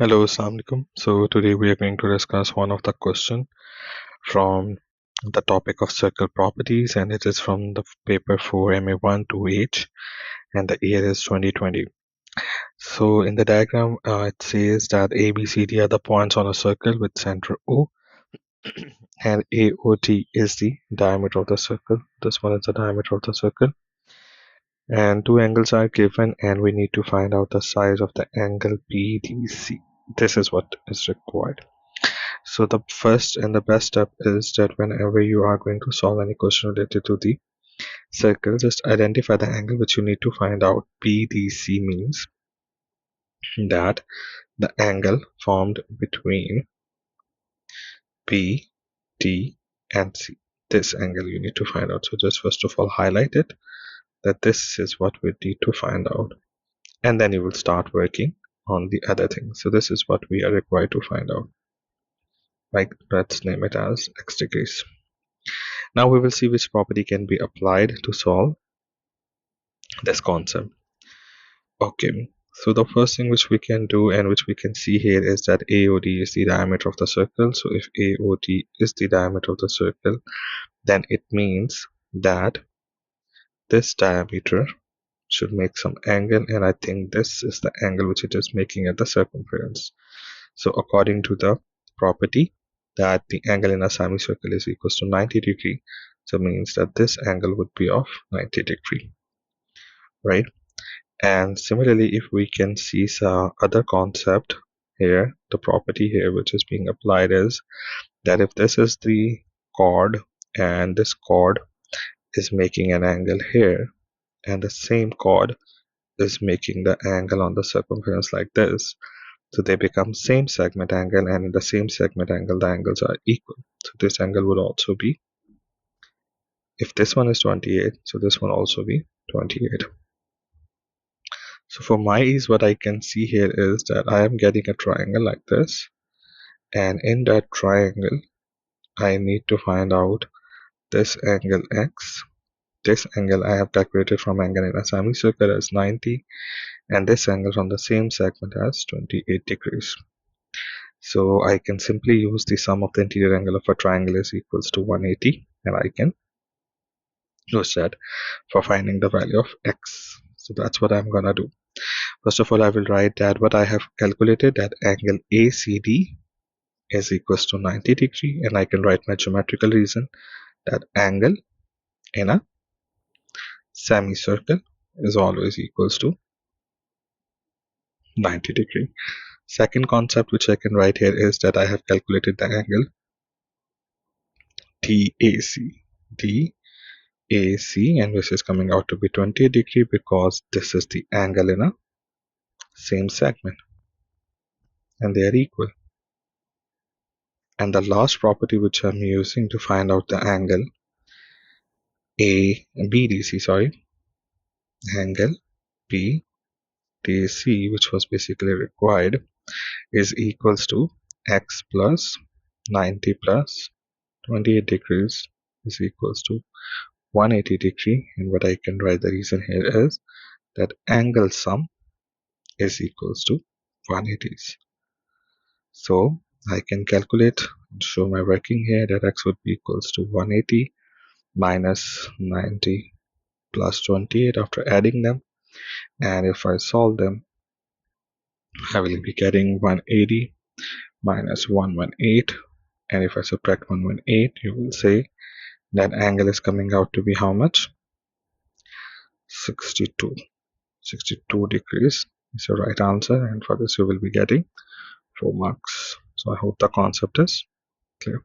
Hello, Assalamu alaikum. So today we are going to discuss one of the question from the topic of circle properties, and it is from the paper 4 MA1 2H, and the year is 2020. So in the diagram, it says that A, B, C, D are the points on a circle with center O, and AOT is the diameter of the circle. This one is the diameter of the circle, and two angles are given, and we need to find out the size of the angle BDC. This is what is required. So the first and the best step is that whenever you are going to solve any question related to the circle, just identify the angle which you need to find out. BDC means that the angle formed between B, D, and C. This angle you need to find out. So just first of all highlight it, that this is what we need to find out. And then you will start working on the other things. So this is what we are required to find out. Like, let's name it as x degrees. Now we will see which property can be applied to solve this concept. Okay, so the first thing which we can do and which we can see here is that AOD is the diameter of the circle. So if AOD is the diameter of the circle, then it means that this diameter should make some angle, and I think this is the angle which it is making at the circumference. So according to the property that the angle in a semicircle is equals to 90 degree, so means that this angle would be of 90 degree, right? And similarly, if we can see some other concept here, the property here which is being applied is that if this is the chord and this chord is making an angle here, and the same chord is making the angle on the circumference like this, so they become same segment angle, and in the same segment angle the angles are equal. So this angle would also be, if this one is 28, so this one also be 28. So for my ease, what I can see here is that I am getting a triangle like this, and in that triangle I need to find out this angle x. This angle I have calculated from angle in a semicircle as 90, and this angle from the same segment as 28 degrees. So I can simply use the sum of the interior angle of a triangle is equals to 180, and I can use that for finding the value of x. So that's what I'm gonna do. First of all, I will write that what I have calculated, that angle ACD is equals to 90 degree, and I can write my geometrical reason that angle in a semicircle is always equals to 90 degree. Second concept which I can write here is that I have calculated the angle DAC, and this is coming out to be 20 degree because this is the angle in a same segment and they are equal. And the last property which I'm using to find out the angle angle BDC, which was basically required, is equals to x plus 90 plus 28 degrees is equals to 180 degree. And what I can write the reason here is that angle sum is equals to 180. So I can calculate and show my working here that x would be equals to 180 minus 90 plus 28 after adding them, and if I solve them I will be getting 180 minus 118, and if I subtract 118 you will say that angle is coming out to be how much? 62 degrees is the right answer, and for this you will be getting 4 marks. So I hope the concept is clear.